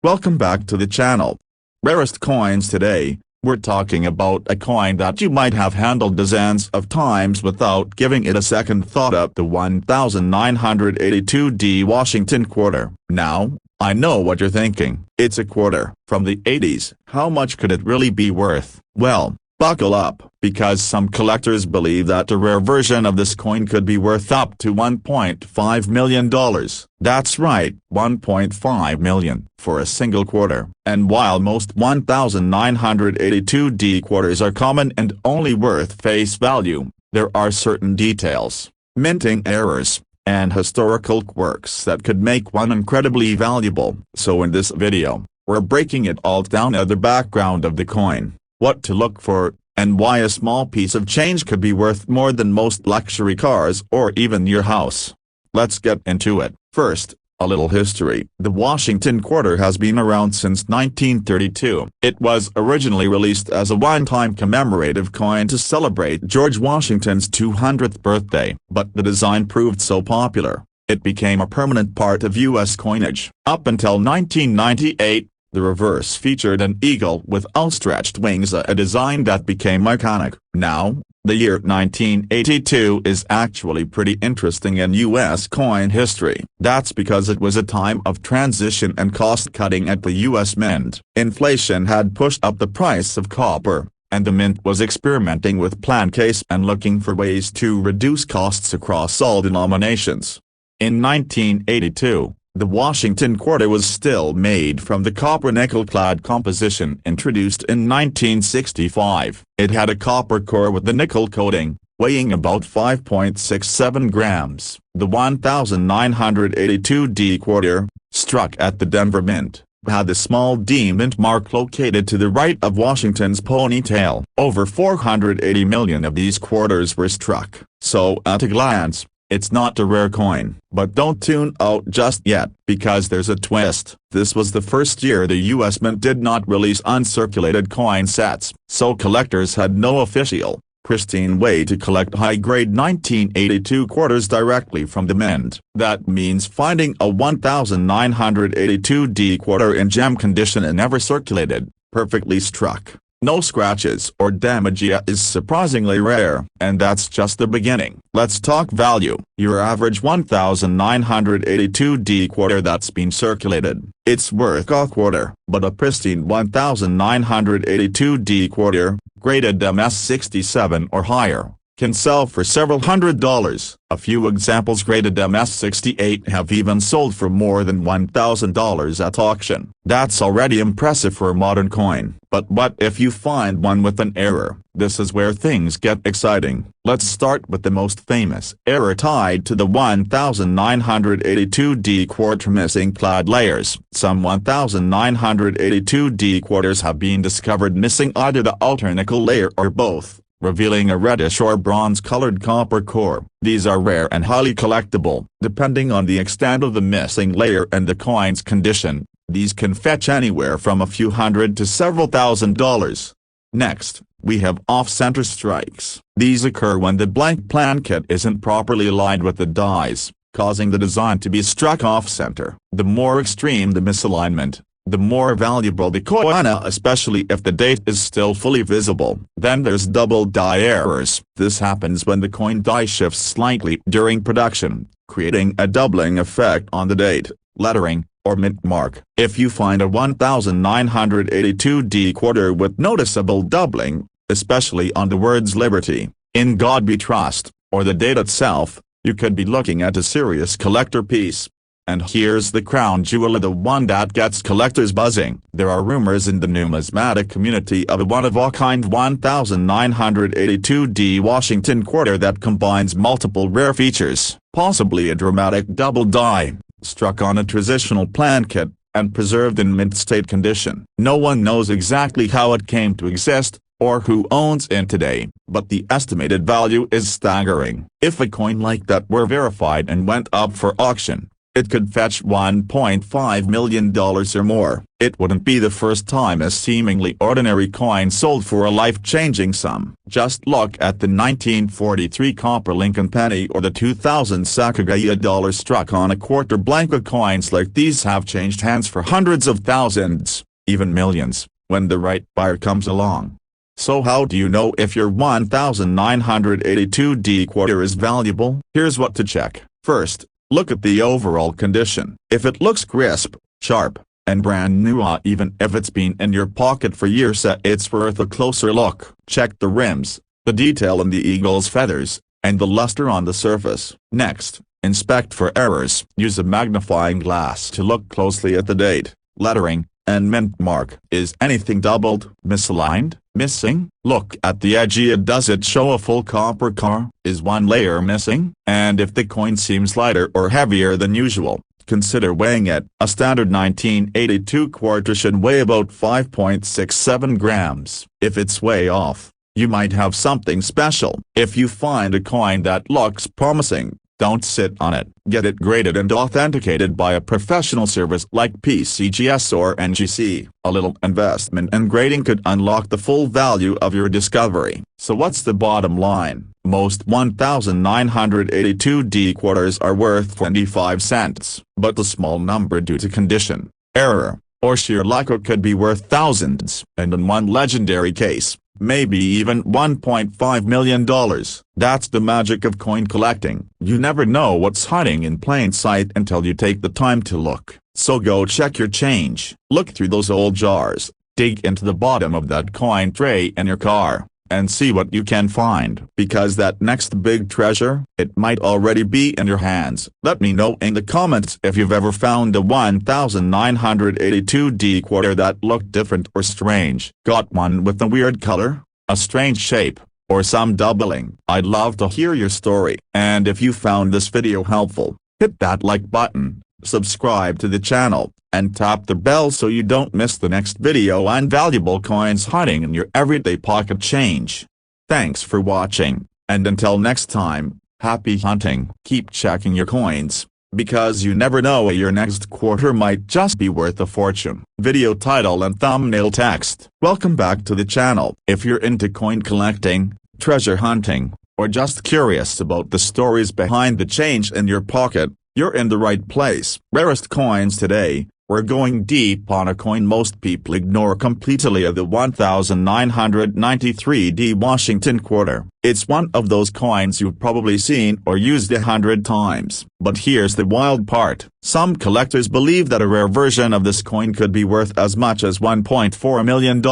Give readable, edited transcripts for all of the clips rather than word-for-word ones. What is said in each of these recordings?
Welcome back to the channel. Rarest coins today. We're talking about a coin that you might have handled dozens of times without giving it a second thought. Up the 1982D Washington quarter. Now, I know what you're thinking. It's a quarter from the 80s. How much could it really be worth? Well, buckle up, because some collectors believe that a rare version of this coin could be worth up to $1.5 million. That's right, $1.5 million for a single quarter. And while most 1982D quarters are common and only worth face value, there are certain details, minting errors, and historical quirks that could make one incredibly valuable. So in this video, we're breaking it all down: the background of the coin, what to look for, and why a small piece of change could be worth more than most luxury cars or even your house. Let's get into it. First, a little history. The Washington quarter has been around since 1932. It was originally released as a one-time commemorative coin to celebrate George Washington's 200th birthday, but the design proved so popular, it became a permanent part of U.S. coinage. Up until 1998, the reverse featured an eagle with outstretched wings, a design that became iconic. Now, the year 1982 is actually pretty interesting in U.S. coin history. That's because it was a time of transition and cost-cutting at the U.S. Mint. Inflation had pushed up the price of copper, and the Mint was experimenting with plan case and looking for ways to reduce costs across all denominations. In 1982, the Washington quarter was still made from the copper nickel-clad composition introduced in 1965. It had a copper core with the nickel coating, weighing about 5.67 grams. The 1982D quarter, struck at the Denver Mint, had the small D mint mark located to the right of Washington's ponytail. Over 480 million of these quarters were struck. So at a glance, it's not a rare coin. But don't tune out just yet, because there's a twist. This was the first year the U.S. Mint did not release uncirculated coin sets, so collectors had no official, pristine way to collect high-grade 1982 quarters directly from the Mint. That means finding a 1982D quarter in gem condition and never circulated, perfectly struck, no scratches or damage yet is surprisingly rare, and that's just the beginning. Let's talk value. Your average 1982D quarter that's been circulated, it's worth a quarter. But a pristine 1982D quarter, graded MS67 or higher, can sell for several $100s. A few examples graded MS68 have even sold for more than $1,000 at auction. That's already impressive for a modern coin. But what if you find one with an error? This is where things get exciting. Let's start with the most famous error tied to the 1982D quarter: missing clad layers. Some 1982D quarters have been discovered missing either the outer nickel layer or both, revealing a reddish or bronze-colored copper core. These are rare and highly collectible. Depending on the extent of the missing layer and the coin's condition, these can fetch anywhere from a few hundred to several $1,000s. Next, we have off-center strikes. These occur when the blank plan kit isn't properly aligned with the dies, causing the design to be struck off-center. The more extreme the misalignment, the more valuable the coin, especially if the date is still fully visible. Then there's double die errors. This happens when the coin die shifts slightly during production, creating a doubling effect on the date, lettering, or mint mark. If you find a 1982D quarter with noticeable doubling, especially on the words "Liberty," "In God We Trust," or the date itself, you could be looking at a serious collector piece. And here's the crown jewel, the one that gets collectors buzzing. There are rumors in the numismatic community of a one-of-a-kind 1982D Washington quarter that combines multiple rare features, possibly a dramatic double die, struck on a transitional plan kit, and preserved in mint state condition. No one knows exactly how it came to exist, or who owns it today, but the estimated value is staggering. If a coin like that were verified and went up for auction, it could fetch $1.5 million or more. It wouldn't be the first time a seemingly ordinary coin sold for a life-changing sum. Just look at the 1943 copper Lincoln penny or the 2000 Sacagawea dollar struck on a quarter. Blanca coins like these have changed hands for hundreds of thousands, even millions, when the right buyer comes along. So how do you know if your 1982D quarter is valuable? Here's what to check. First, look at the overall condition. If it looks crisp, sharp, and brand new, even if it's been in your pocket for years, it's worth a closer look. Check the rims, the detail in the eagle's feathers, and the luster on the surface. Next, inspect for errors. Use a magnifying glass to look closely at the date, lettering, and mint mark. Is anything doubled, misaligned, missing? Look at the edge. Does it show a full copper core? Is one layer missing? And if the coin seems lighter or heavier than usual, consider weighing it. A standard 1982 quarter should weigh about 5.67 grams. If it's way off, you might have something special. If you find a coin that looks promising, don't sit on it. Get it graded and authenticated by a professional service like PCGS or NGC. A little investment in grading could unlock the full value of your discovery. So what's the bottom line? Most 1982D quarters are worth 25 cents, but the small number due to condition, error, or sheer luck could be worth thousands, and in one legendary case, maybe even $1.5 million. That's the magic of coin collecting. You never know what's hiding in plain sight until you take the time to look. So go check your change. Look through those old jars, dig into the bottom of that coin tray in your car, and see what you can find. Because that next big treasure, it might already be in your hands. Let me know in the comments if you've ever found a 1982D quarter that looked different or strange. Got one with a weird color, a strange shape, or some doubling? I'd love to hear your story. And if you found this video helpful, hit that like button, subscribe to the channel, and tap the bell so you don't miss the next video on valuable coins hiding in your everyday pocket change. Thanks for watching, and until next time, happy hunting. Keep checking your coins, because you never know, your next quarter might just be worth a fortune. Video title and thumbnail text. Welcome back to the channel. If you're into coin collecting, treasure hunting, or just curious about the stories behind the change in your pocket, you're in the right place. Rarest coins today. We're going deep on a coin most people ignore completely, the 1993D Washington quarter. It's one of those coins you've probably seen or used 100 times. But here's the wild part. Some collectors believe that a rare version of this coin could be worth as much as $1.4 million.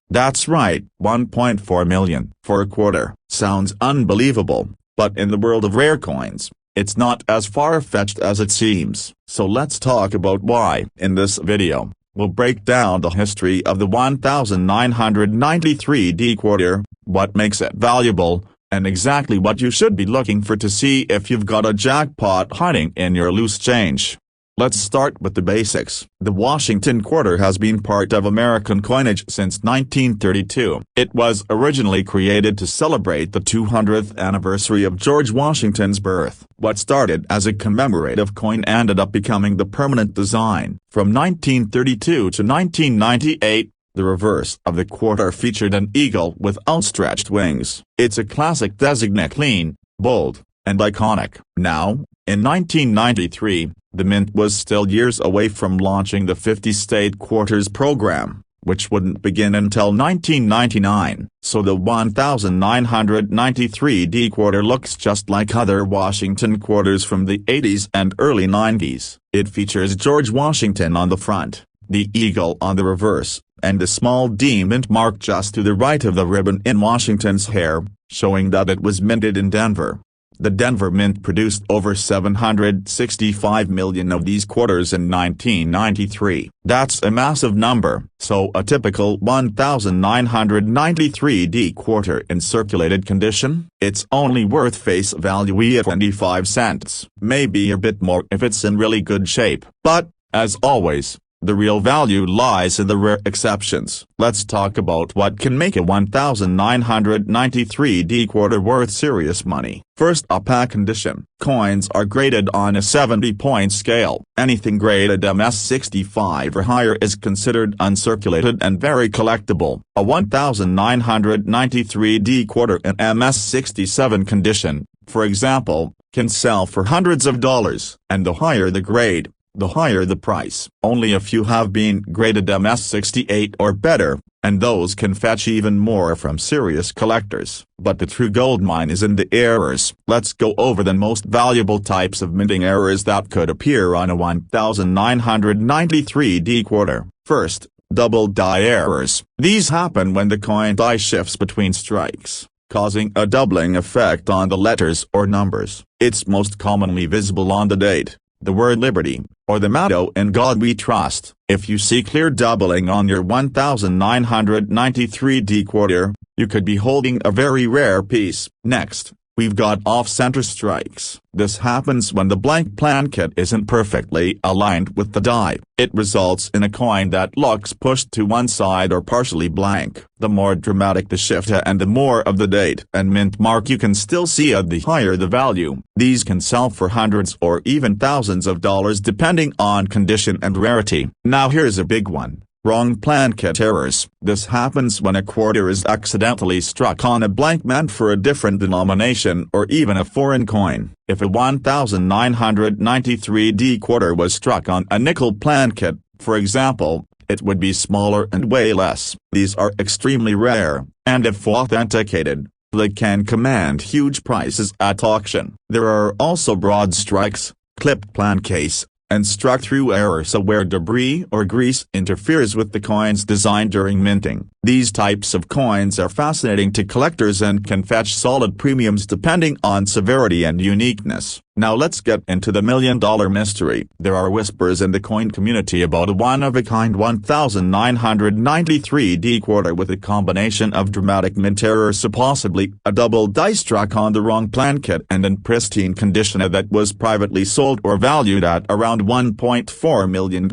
That's right, $1.4 million for a quarter. Sounds unbelievable, but in the world of rare coins, it's not as far-fetched as it seems. So let's talk about why. In this video, we'll break down the history of the 1993D quarter, what makes it valuable, and exactly what you should be looking for to see if you've got a jackpot hiding in your loose change. Let's start with the basics. The Washington quarter has been part of American coinage since 1932. It was originally created to celebrate the 200th anniversary of George Washington's birth. What started as a commemorative coin ended up becoming the permanent design. From 1932 to 1998, the reverse of the quarter featured an eagle with outstretched wings. It's a classic designate, clean, bold, and iconic. Now, in 1993, the Mint was still years away from launching the 50-state quarters program, which wouldn't begin until 1999, so the 1993D quarter looks just like other Washington quarters from the 80s and early 90s. It features George Washington on the front, the eagle on the reverse, and a small D mint mark just to the right of the ribbon in Washington's hair, showing that it was minted in Denver. The Denver Mint produced over 765 million of these quarters in 1993. That's a massive number. So a typical 1993D quarter in circulated condition, it's only worth face value at 25 cents. Maybe a bit more if it's in really good shape. But, as always, The real value lies in the rare exceptions. Let's talk about what can make a 1993D quarter worth serious money. First up, condition. Coins are graded on a 70-point scale. Anything graded MS65 or higher is considered uncirculated and very collectible. A 1993D quarter in MS67 condition, for example, can sell for hundreds of dollars. And the higher the grade, the higher the price. Only a few have been graded MS68 or better, and those can fetch even more from serious collectors. But the true gold mine is in the errors. Let's go over the most valuable types of minting errors that could appear on a 1993D quarter. First, double die errors. These happen when the coin die shifts between strikes, causing a doubling effect on the letters or numbers. It's most commonly visible on the date, the word liberty, or the motto "In God We Trust." If you see clear doubling on your 1993D quarter, you could be holding a very rare piece. Next, we've got off-center strikes. This happens when the blank plankett isn't perfectly aligned with the die. It results in a coin that looks pushed to one side or partially blank. The more dramatic the shift and the more of the date and mint mark you can still see, the higher the value. These can sell for hundreds or even thousands of dollars depending on condition and rarity. Now here's a big one. Wrong plankett errors. This happens when a quarter is accidentally struck on a blank meant for a different denomination or even a foreign coin. If a 1993D quarter was struck on a nickel plankett, for example, it would be smaller and weigh less. These are extremely rare, and if authenticated, they can command huge prices at auction. There are also broad strikes, clipped plankets, and struck-through errors where debris or grease interferes with the coin's design during minting. These types of coins are fascinating to collectors and can fetch solid premiums depending on severity and uniqueness. Now let's get into the million-dollar mystery. There are whispers in the coin community about a one-of-a-kind 1993D quarter with a combination of dramatic mint errors, so possibly a double die struck on the wrong plankett and in pristine condition that was privately sold or valued at around $1.4 million.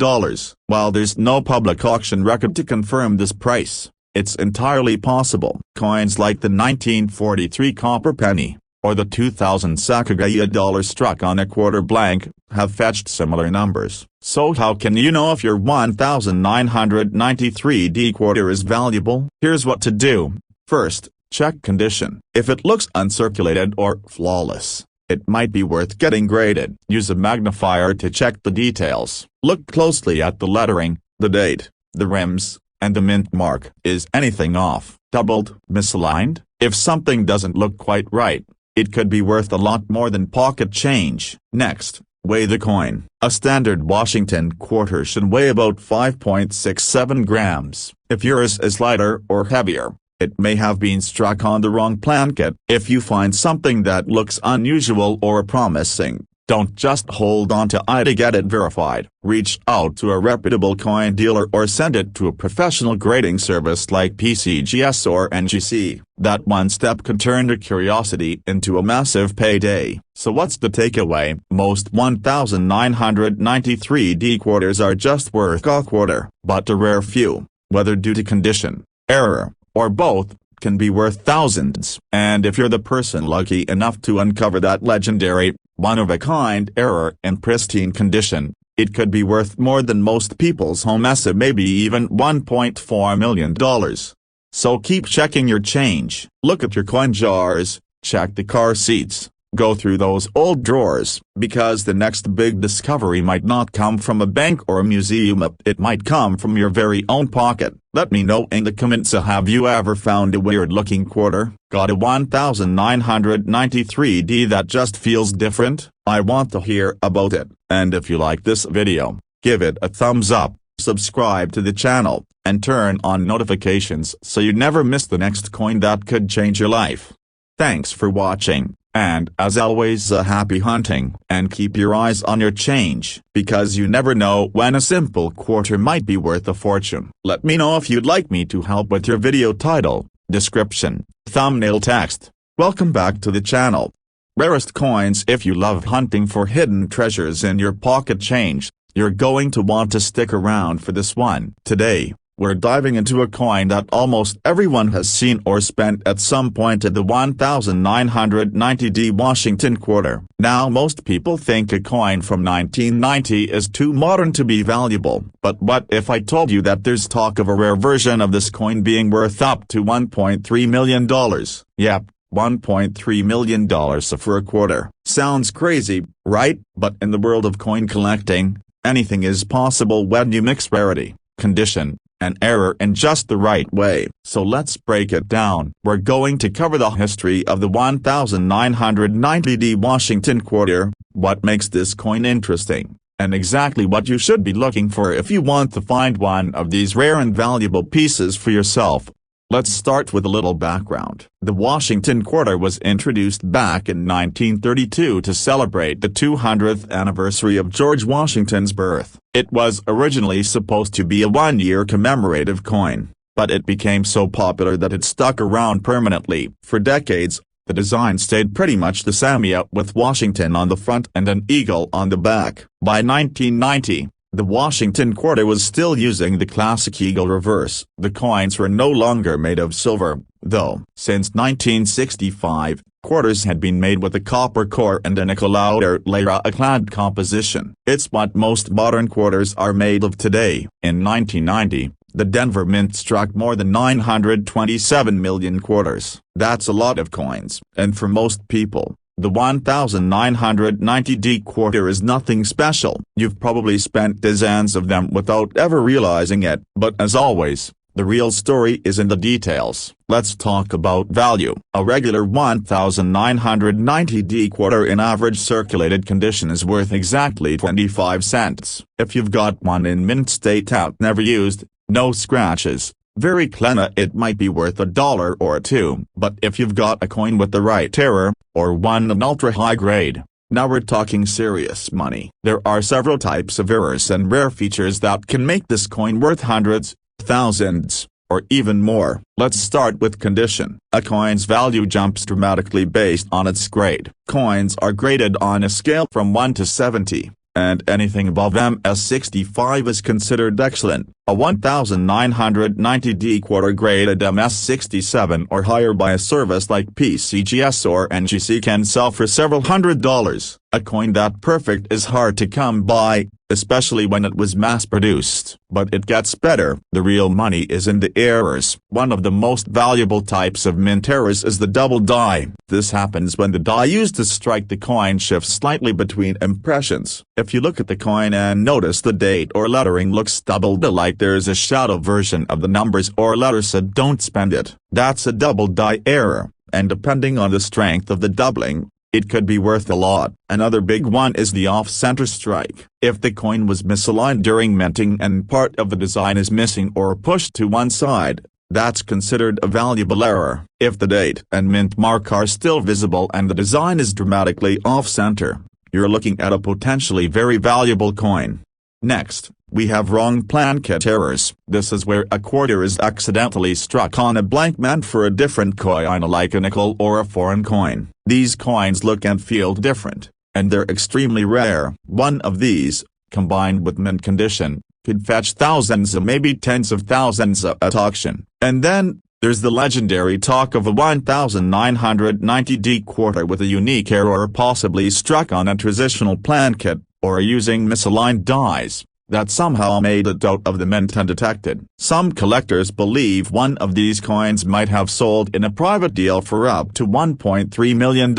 While there's no public auction record to confirm this price, it's entirely possible. Coins like the 1943 copper penny, or the 2000 Sacagaya dollar struck on a quarter blank, have fetched similar numbers. So how can you know if your 1993D quarter is valuable? Here's what to do. First, check condition. If it looks uncirculated or flawless, it might be worth getting graded. Use a magnifier to check the details. Look closely at the lettering, the date, the rims, and the mint mark. Is anything off, doubled, misaligned? If something doesn't look quite right, it could be worth a lot more than pocket change. Next, weigh the coin. A standard Washington quarter should weigh about 5.67 grams. If yours is lighter or heavier, it may have been struck on the wrong plankett. If you find something that looks unusual or promising, don't just hold on to it to get it verified. Reach out to a reputable coin dealer or send it to a professional grading service like PCGS or NGC. That one step could turn your curiosity into a massive payday. So what's the takeaway? Most 1993D quarters are just worth a quarter, but a rare few, whether due to condition, error, or both, can be worth thousands. And if you're the person lucky enough to uncover that legendary, one-of-a-kind error in pristine condition, it could be worth more than most people's home estimate, maybe even $1.4 million. So keep checking your change. Look at your coin jars, check the car seats, go through those old drawers, because the next big discovery might not come from a bank or a museum, it might come from your very own pocket. Let me know in the comments, have you ever found a weird-looking quarter? Got a 1993D that just feels different? I want to hear about it. And if you like this video, give it a thumbs up, subscribe to the channel, and turn on notifications so you never miss the next coin that could change your life. Thanks for watching. And as always, happy hunting. And keep your eyes on your change, because you never know when a simple quarter might be worth a fortune. Let me know if you'd like me to help with your video title, description, thumbnail text. Welcome back to the channel. Rarest coins. If you love hunting for hidden treasures in your pocket change, You're going to want to stick around for this one. Today, we're diving into a coin that almost everyone has seen or spent at some point at the 1990 Washington quarter. Now most people think a coin from 1990 is too modern to be valuable, but what if I told you that there's talk of a rare version of this coin being worth up to $1.3 million? Yep, $1.3 million for a quarter. Sounds crazy, right? But in the world of coin collecting, anything is possible when you mix rarity, condition, and error in just the right way. So let's break it down. We're going to cover the history of the 1990 Washington quarter, what makes this coin interesting, and exactly what you should be looking for if you want to find one of these rare and valuable pieces for yourself. Let's start with a little background. The Washington quarter was introduced back in 1932 to celebrate the 200th anniversary of George Washington's birth. It was originally supposed to be a one-year commemorative coin, but it became so popular that it stuck around permanently. For decades, the design stayed pretty much the same, with Washington on the front and an eagle on the back. By 1990, the Washington quarter was still using the classic eagle reverse. The coins were no longer made of silver, though. Since 1965, quarters had been made with a copper core and a nickel outer layer clad composition. It's what most modern quarters are made of today. In 1990, the Denver Mint struck more than 927 million quarters. That's a lot of coins, and for most people, the 1990 quarter is nothing special. You've probably spent dozens of them without ever realizing it. But as always, the real story is in the details. Let's talk about value. A regular 1990 quarter in average circulated condition is worth exactly 25 cents. If you've got one in mint state out, never used, no scratches, very clean, it might be worth $1 or $2. But if you've got a coin with the right error, or one in ultra high grade, now we're talking serious money. There are several types of errors and rare features that can make this coin worth hundreds, thousands, or even more. Let's start with condition. A coin's value jumps dramatically based on its grade. Coins are graded on a scale from 1 to 70. And anything above MS65 is considered excellent. A 1990 quarter graded MS67 or higher by a service like PCGS or NGC can sell for several $100s. A coin that perfect is hard to come by, especially when it was mass-produced. But it gets better. The real money is in the errors. One of the most valuable types of mint errors is the double die. This happens when the die used to strike the coin shifts slightly between impressions. If you look at the coin and notice the date or lettering looks doubled, like there's a shadow version of the numbers or letters said don't spend it, that's a double die error, and depending on the strength of the doubling, it could be worth a lot. Another big one is the off-center strike. If the coin was misaligned during minting and part of the design is missing or pushed to one side, that's considered a valuable error. If the date and mint mark are still visible and the design is dramatically off-center, you're looking at a potentially very valuable coin. Next, we have wrong plankett errors. This is where a quarter is accidentally struck on a blank meant for a different coin like a nickel or a foreign coin. These coins look and feel different, and they're extremely rare. One of these, combined with mint condition, could fetch thousands or maybe tens of thousands at auction. And then, there's the legendary talk of a 1990 quarter with a unique error possibly struck on a transitional plankett, or using misaligned dies, that somehow made it out of the mint undetected. Some collectors believe one of these coins might have sold in a private deal for up to $1.3 million.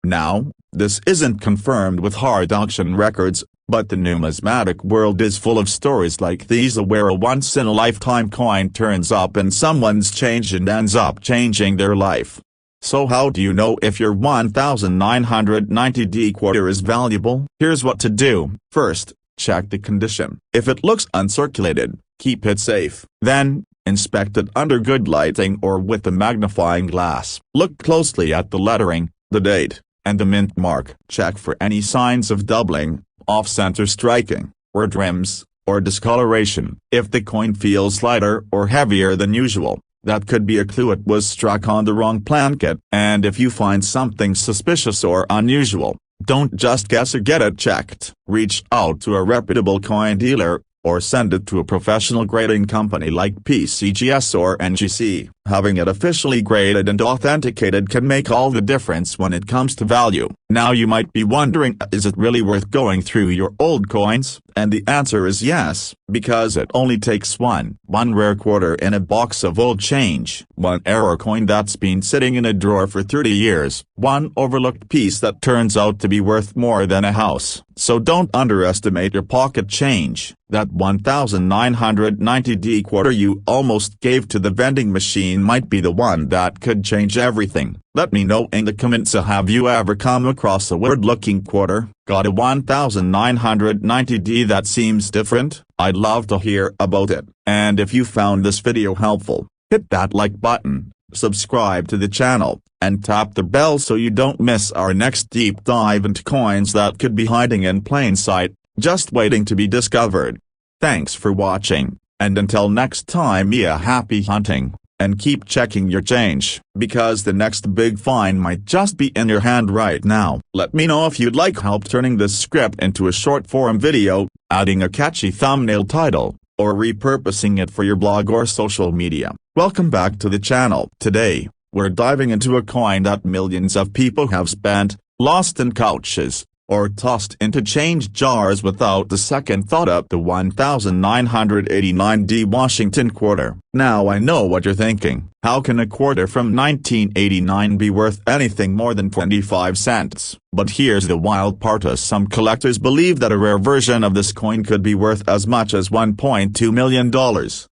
Now, this isn't confirmed with hard auction records, but the numismatic world is full of stories like these where a once-in-a-lifetime coin turns up in someone's change and ends up changing their life. So how do you know if your 1990 quarter is valuable? Here's what to do. First, check the condition. If it looks uncirculated, keep it safe. Then, inspect it under good lighting or with a magnifying glass. Look closely at the lettering, the date, and the mint mark. Check for any signs of doubling, off-center striking, or trims, or discoloration. If the coin feels lighter or heavier than usual, that could be a clue it was struck on the wrong plankett. And if you find something suspicious or unusual, Don't just guess or get it checked. Reach out to a reputable coin dealer, or send it to a professional grading company like PCGS or NGC. Having it officially graded and authenticated can make all the difference when it comes to value. Now you might be wondering, is it really worth going through your old coins? And the answer is yes, because it only takes one rare quarter in a box of old change, one error coin that's been sitting in a drawer for 30 years, one overlooked piece that turns out to be worth more than a house. So don't underestimate your pocket change. That 1,990D quarter you almost gave to the vending machine might be the one that could change everything. Let me know in the comments, have you ever come across a weird-looking quarter? Got a 1,990D that seems different? I'd love to hear about it. And if you found this video helpful, hit that like button, subscribe to the channel, and tap the bell so you don't miss our next deep dive into coins that could be hiding in plain sight, just waiting to be discovered. Thanks for watching, and until next time, happy hunting, and keep checking your change, because the next big find might just be in your hand right now. Let me know if you'd like help turning this script into a short form video, adding a catchy thumbnail title, or repurposing it for your blog or social media. Welcome back to the channel. Today, we're diving into a coin that millions of people have spent, lost in couches, or tossed into change jars without a second thought, up the 1,989D Washington quarter. Now I know what you're thinking. How can a quarter from 1989 be worth anything more than 25 cents? But here's the wild part, some collectors believe that a rare version of this coin could be worth as much as $1.2 million.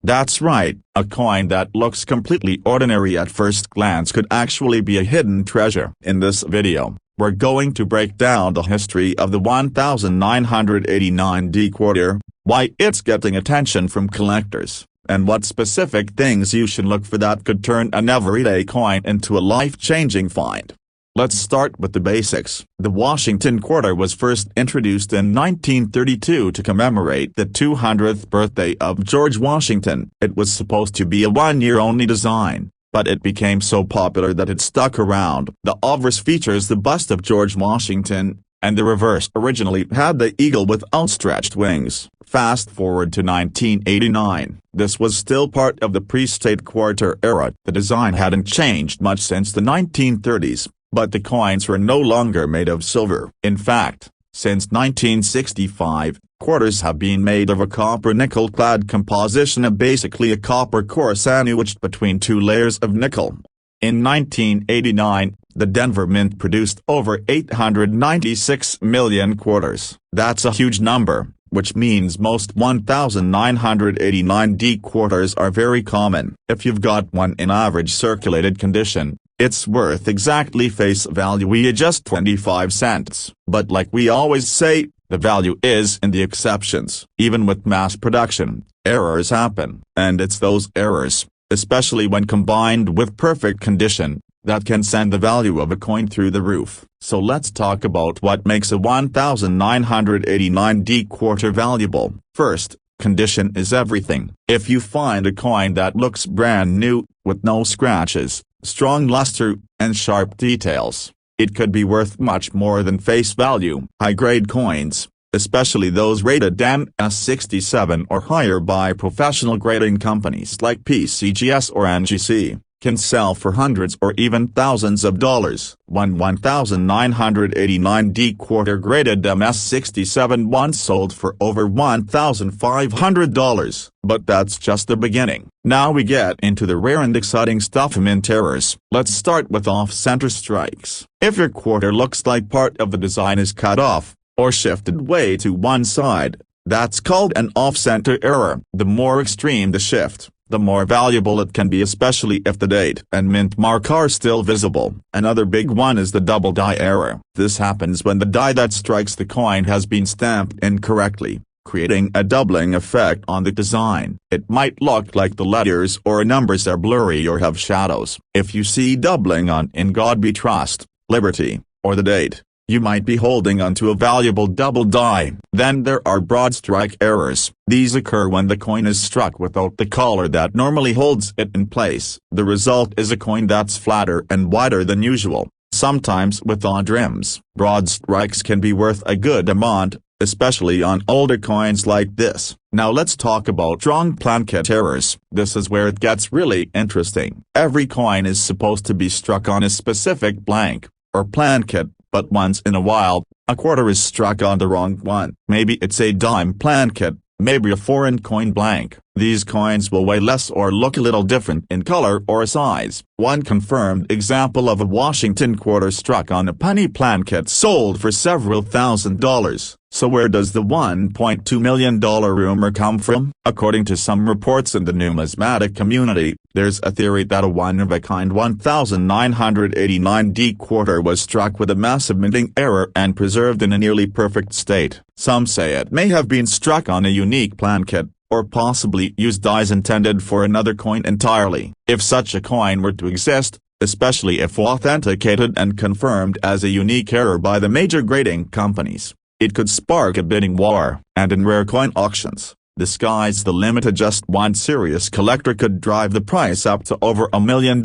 That's right, a coin that looks completely ordinary at first glance could actually be a hidden treasure. In this video, we're going to break down the history of the 1,989D quarter, why it's getting attention from collectors, and what specific things you should look for that could turn an everyday coin into a life-changing find. Let's start with the basics. The Washington quarter was first introduced in 1932 to commemorate the 200th birthday of George Washington. It was supposed to be a one-year-only design, but it became so popular that it stuck around. The obverse features the bust of George Washington, and the reverse originally had the eagle with outstretched wings. Fast forward to 1989, this was still part of the pre-state quarter era. The design hadn't changed much since the 1930s, but the coins were no longer made of silver. In fact, since 1965, quarters have been made of a copper nickel-clad composition, basically a copper core sandwiched between two layers of nickel. In 1989, the Denver Mint produced over 896 million quarters. That's a huge number, which means most 1,989D quarters are very common. If you've got one in average circulated condition, it's worth exactly face value, just 25 cents. But like we always say, the value is in the exceptions. Even with mass production, errors happen. And it's those errors, especially when combined with perfect condition, that can send the value of a coin through the roof. So let's talk about what makes a 1,989D quarter valuable. First, condition is everything. If you find a coin that looks brand new, with no scratches, strong luster, and sharp details, it could be worth much more than face value. High-grade coins, especially those rated MS67 or higher by professional grading companies like PCGS or NGC, can sell for hundreds or even thousands of dollars. One 1,989D quarter graded MS67 once sold for over $1,500. But that's just the beginning. Now we get into the rare and exciting stuff, mint errors. Let's start with off-center strikes. If your quarter looks like part of the design is cut off, or shifted way to one side, that's called an off-center error. The more extreme the shift, the more valuable it can be, especially if the date and mint mark are still visible. Another big one is the double die error. This happens when the die that strikes the coin has been stamped incorrectly, creating a doubling effect on the design. It might look like the letters or numbers are blurry or have shadows. If you see doubling on "In God We Trust," "Liberty," or the date, you might be holding onto a valuable double die. Then there are broad strike errors. These occur when the coin is struck without the collar that normally holds it in place. The result is a coin that's flatter and wider than usual, sometimes with odd rims. Broad strikes can be worth a good amount, especially on older coins like this. Now let's talk about strong plankett errors. This is where it gets really interesting. Every coin is supposed to be struck on a specific blank, or plankett, but once in a while, a quarter is struck on the wrong one. Maybe it's a dime plankett, maybe a foreign coin blank. These coins will weigh less or look a little different in color or size. One confirmed example of a Washington quarter struck on a penny plankett sold for several $1,000s. So where does the $1.2 million rumor come from? According to some reports in the numismatic community, there's a theory that a one-of-a-kind 1989D quarter was struck with a massive minting error and preserved in a nearly perfect state. Some say it may have been struck on a unique plankett, or possibly used dies intended for another coin entirely. If such a coin were to exist, especially if authenticated and confirmed as a unique error by the major grading companies, it could spark a bidding war. And in rare coin auctions, the sky's the limit. Just one serious collector could drive the price up to over $1 million.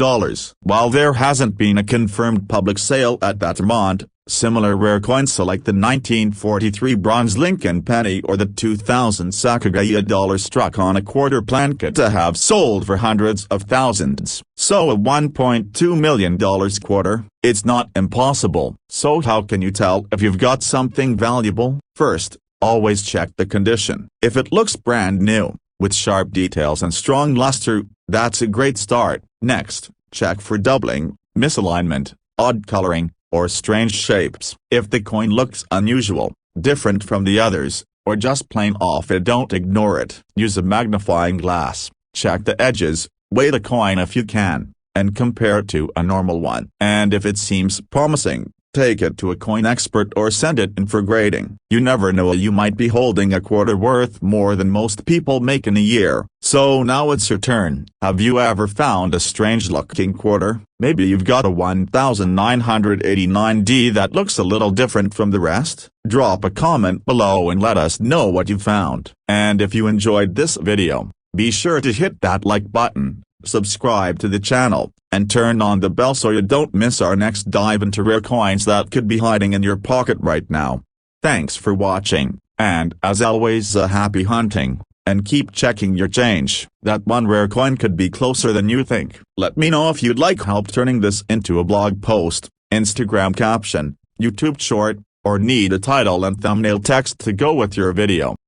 While there hasn't been a confirmed public sale at that amount, similar rare coins like the 1943 bronze Lincoln penny or the 2000 Sacagawea dollar struck on a quarter plankett have sold for hundreds of thousands. So a $1.2 million quarter, it's not impossible. So how can you tell if you've got something valuable? First, always check the condition. If it looks brand new, with sharp details and strong luster, that's a great start. Next, check for doubling, misalignment, odd coloring, or strange shapes. If the coin looks unusual, different from the others, or just plain off, don't ignore it. Use a magnifying glass, check the edges, weigh the coin if you can, and compare it to a normal one. And if it seems promising, take it to a coin expert or send it in for grading. You never know, you might be holding a quarter worth more than most people make in a year. So now it's your turn. Have you ever found a strange-looking quarter? Maybe you've got a 1989D that looks a little different from the rest? Drop a comment below and let us know what you found. And if you enjoyed this video, be sure to hit that like button, subscribe to the channel, and turn on the bell so you don't miss our next dive into rare coins that could be hiding in your pocket right now. Thanks for watching, and as always, happy hunting, and keep checking your change. That one rare coin could be closer than you think. Let me know if you'd like help turning this into a blog post, Instagram caption, YouTube short, or need a title and thumbnail text to go with your video.